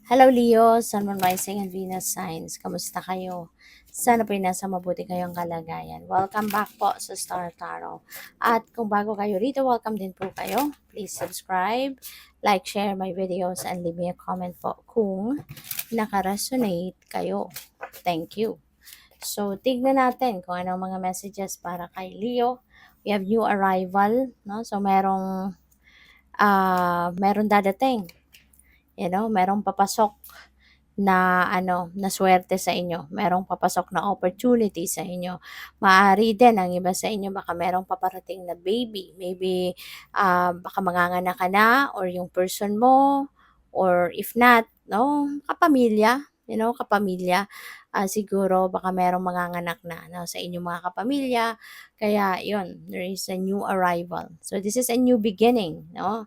Hello Leo, Sun, Moon, Rising, and Venus signs. Kamusta kayo? Sana po nasa mabuti kayong kalagayan. Welcome back po sa Star Tarot. At kung bago kayo rito, welcome din po kayo. Please subscribe, like, share my videos, and leave me a comment po kung nakaresonate kayo. Thank you. So, tignan natin kung anong mga messages para kay Leo. We have new arrival, no? So, merong dadating. Merong papasok na na swerte sa inyo. Merong papasok na opportunity sa inyo. Maaari din ang iba sa inyo baka merong paparating na baby. Maybe baka manganganak ka na or yung person mo or if not, no, kapamilya, kapamilya. Siguro baka merong manganganak na no, sa inyong mga kapamilya. Kaya yun, there is a new arrival. So this is a new beginning, no?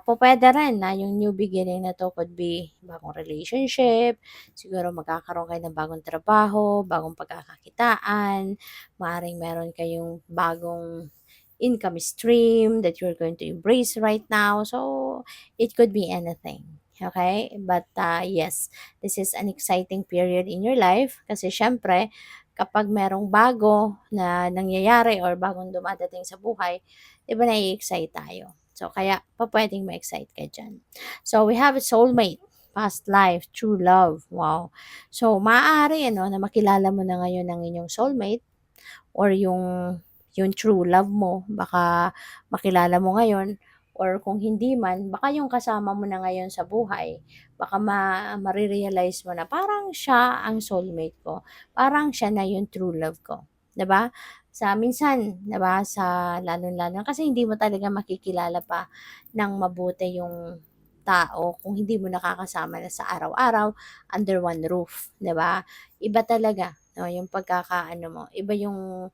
Pwede rin na yung new beginning na to could be bagong relationship, siguro magkakaroon kayo ng bagong trabaho, bagong pagkakakitaan, maaaring meron kayong bagong income stream that you're going to embrace right now. So, it could be anything. Okay? But yes, this is an exciting period in your life kasi syempre, kapag merong bago na nangyayari or bagong dumadating sa buhay, di ba nai-excite tayo? So, kaya pa pwedeng ma-excite ka dyan. So, we have a soulmate, past life, true love. Wow. So, maaari na makilala mo na ngayon ang inyong soulmate or yung true love mo. Baka makilala mo ngayon or kung hindi man, baka yung kasama mo na ngayon sa buhay, baka marirealize mo na parang siya ang soulmate ko. Parang siya na yung true love ko. 'Di ba? Sa minsan, 'di ba, sa lalo-lalo kasi hindi mo talaga makikilala pa ng mabuti yung tao kung hindi mo nakakasama na sa araw-araw under one roof, 'di ba? Iba talaga, no, yung pagkakaano mo. Iba yung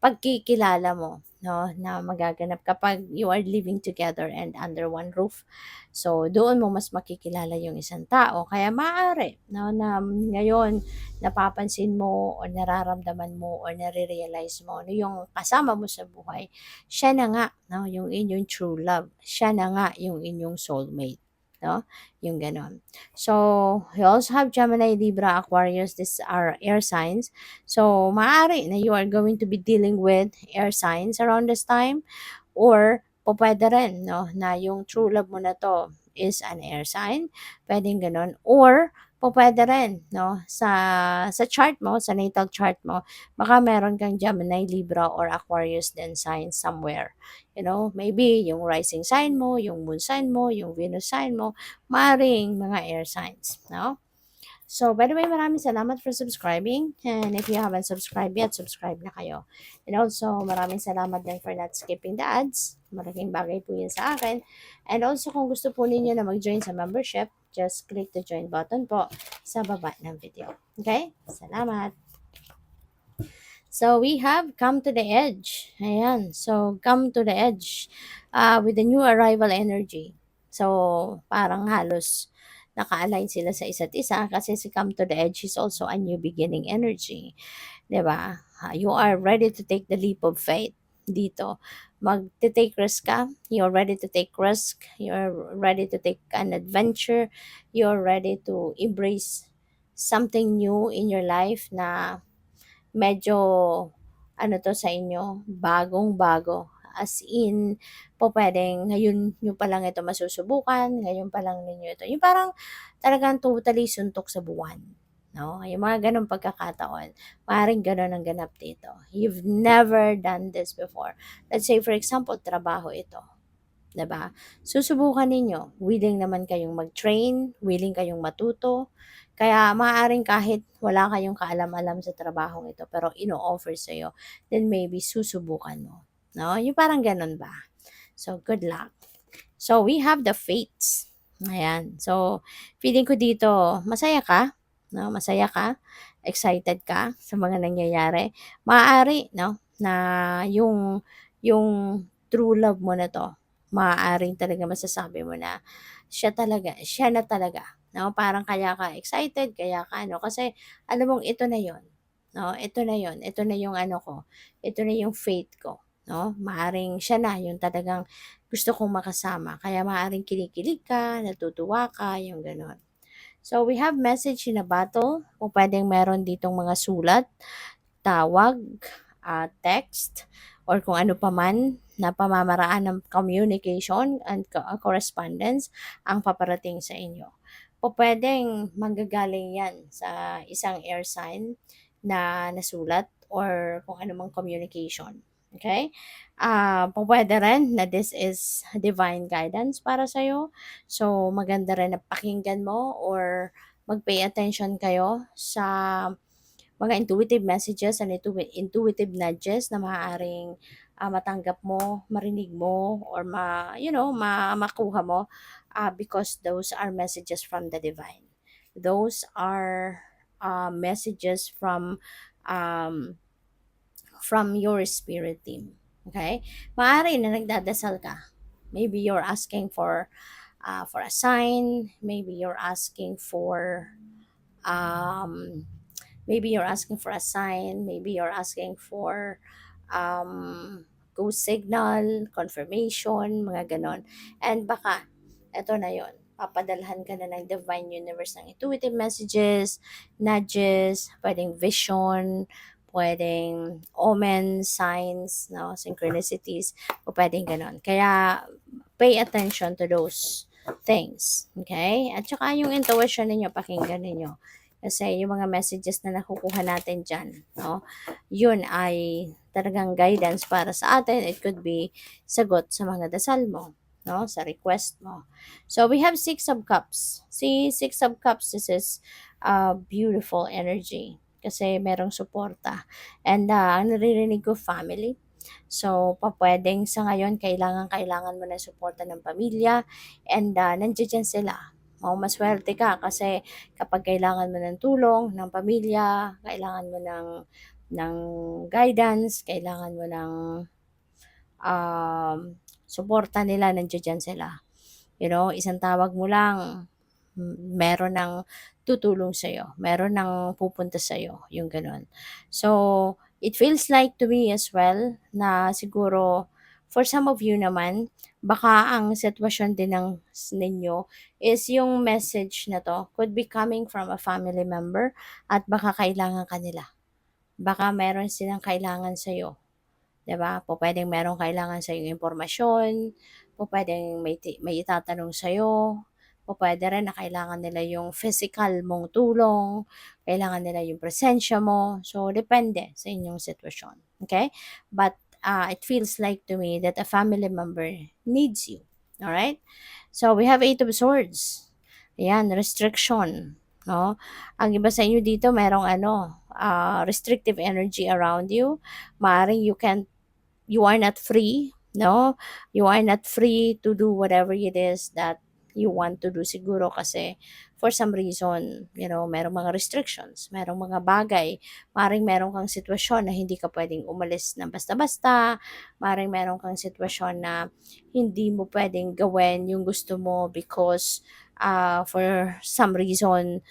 pagkikilala mo, no, na magaganap kapag you are living together and under one roof. So, doon mo mas makikilala yung isang tao. Kaya maaari, no, na ngayon napapansin mo o nararamdaman mo o nare-realize mo no, yung kasama mo sa buhay, siya na nga, no, yung inyong true love. Siya na nga yung inyong soulmate. No? Yung ganon. So, you also have Gemini, Libra, Aquarius. These are air signs. So, maaari na you are going to be dealing with air signs around this time or pwede rin, no, na yung true love mo na to is an air sign. Pwedeng ganun. Or, pwede rin, no, sa chart mo, sa natal chart mo, baka meron kang Gemini, Libra, or Aquarius din sign somewhere. Maybe yung rising sign mo, yung moon sign mo, yung Venus sign mo, maaaring mga air signs, no? So, by the way, maraming salamat for subscribing. And if you haven't subscribed yet, subscribe na kayo. And also, maraming salamat din for not skipping the ads. Malaking bagay po yun sa akin. And also, kung gusto po ninyo na mag-join sa membership, just click the join button po sa baba ng video. Okay? Salamat! So, we have come to the edge. Ayan. So, come to the edge with the new arrival energy. So, parang halos naka-align sila sa isa't isa kasi si come to the edge is also a new beginning energy. 'Di ba? You are ready to take the leap of faith dito. Mag-take risk ka. You're ready to take risk. You're ready to take an adventure. You're ready to embrace something new in your life na medyo ano 'to sa inyo, bagong-bago. As in, pupuwedeng ngayon niyo pa lang ito masusubukan, ngayon pa lang ninyo ito yung parang talagang totally suntok sa buwan, 'no? Yung mga gano'ng pagkakataon, maaaring gano'n ang ganap dito. You've never done this before. Let's say for example, trabaho ito, 'di ba? Susubukan ninyo, willing naman kayong mag-train, willing kayong matuto, kaya maaaring kahit wala kayong kaalam-alam sa trabahong ito pero ino-offer sa'yo, then maybe susubukan mo, 'no? Yung parang gano'n ba? So, good luck. So, we have the fates. Ayan. So, feeling ko dito masaya ka, 'no? Masaya ka, excited ka sa mga nangyayari. Maaari, 'no, na yung true love mo na 'to, maaaring talaga masasabi mo na siya na talaga, 'no? Parang kaya ka excited, kaya ka ano, kasi alam mong ito na 'yon, 'no? Ito na 'yon, ito na yung ano ko, ito na yung fate ko, 'no? Maaaring siya na yung talagang gusto kong makasama, kaya maaaring kinikilig ka, natutuwa ka, yung gano'n. So, we have message in a bottle. Kung pwedeng meron ditong mga sulat, tawag, text, or kung ano pa man na pamamaraan ng communication and correspondence ang paparating sa inyo. Pwedeng manggagaling yan sa isang air sign na nasulat or kung ano mang communication. Okay? Pwede rin na this is divine guidance para sa'yo. So, maganda rin na pakinggan mo or mag-pay attention kayo sa mga intuitive messages and intuitive nudges na maaaring matanggap mo, marinig mo, or makuha mo because those are messages from the divine. Those are messages um, from your spirit team. Okay? Maaari na nagdadasal ka. Maybe you're asking for a sign. Maybe you're asking for um, maybe you're asking for a sign, maybe you're asking for go signal, confirmation, mga ganon. And baka, eto na yon, papadalhan ka na ng divine universe ng intuitive messages, nudges, pwedeng vision, pwedeng omen, signs, no, synchronicities, o pwedeng ganon. Kaya, pay attention to those things. Okay? At saka yung intuition ninyo, pakinggan ninyo. Kasi yung mga messages na nakukuha natin dyan, no, yun ay talagang guidance para sa atin. It could be sagot sa mga dasal mo, no, sa request mo. So, we have Six of Cups. See, Six of Cups, this is beautiful energy kasi merong suporta. And ang naririnig ko, family. So, pwedeng sa ngayon, kailangan mo ng suporta ng pamilya and nandiyan sila. Maswerte ka kasi kapag kailangan mo ng tulong ng pamilya, kailangan mo ng guidance, kailangan mo ng um, suporta nila, nandiyan sila. You know, isang tawag mo lang, meron ng tutulong sa'yo, meron ng pupunta sa'yo, yung ganun. So, it feels like to me as well na siguro for some of you naman, baka ang sitwasyon din ng ninyo is yung message na to could be coming from a family member at baka kailangan ka nila. Baka meron silang kailangan sa'yo. 'Di ba? Pupuwedeng merong kailangan sa iyong impormasyon, pupuwedeng may itatanong sa'yo, pupuwede rin na kailangan nila yung physical mong tulong, kailangan nila yung presensya mo. So, depende sa inyong sitwasyon, okay? But, it feels like to me that a family member needs you, alright? So, we have Eight of Swords. Ayan, restriction, 'no? Ang iba sa inyo dito merong restrictive energy around you. Maaaring you are not free, no? You are not free to do whatever it is that you want to do siguro kasi for some reason, merong mga restrictions, merong mga bagay, maring meron kang sitwasyon na hindi ka pwedeng umalis ng basta-basta, maring meron kang sitwasyon na hindi mo pwedeng gawin yung gusto mo because for some reason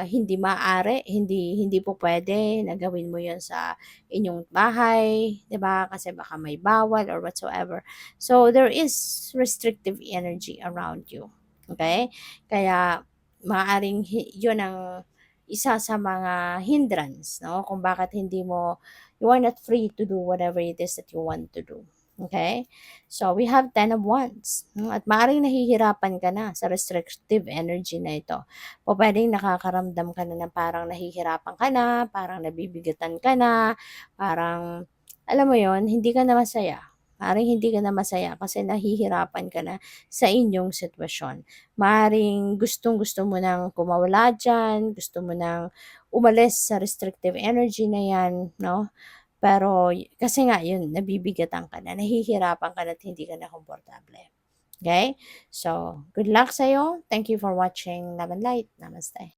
hindi maaari, hindi po pwede na gawin mo yun sa inyong bahay, 'di ba? Kasi baka may bawal or whatsoever. So there is restrictive energy around you. Okay? Kaya maaaring 'yun ang isa sa mga hindrance, no? Kung bakit you are not free to do whatever it is that you want to do. Okay? So, we have 10 of Wands. At maaaring nahihirapan ka na sa restrictive energy na ito. Pupuwedeng nakakaramdam ka na ng parang nahihirapan ka na, parang nabibigatan ka na, parang, alam mo yon, hindi ka na masaya. Maaaring hindi ka na masaya kasi nahihirapan ka na sa inyong sitwasyon. Maaaring gustong-gusto mo nang kumawala diyan, gusto mo nang umalis sa restrictive energy na 'yan, 'no? Pero kasi nga yun, nabibigatan ka na, nahihirapan ka na at hindi ka na komportable. Okay? So, good luck sa'yo. Thank you for watching Love and Light. Namaste.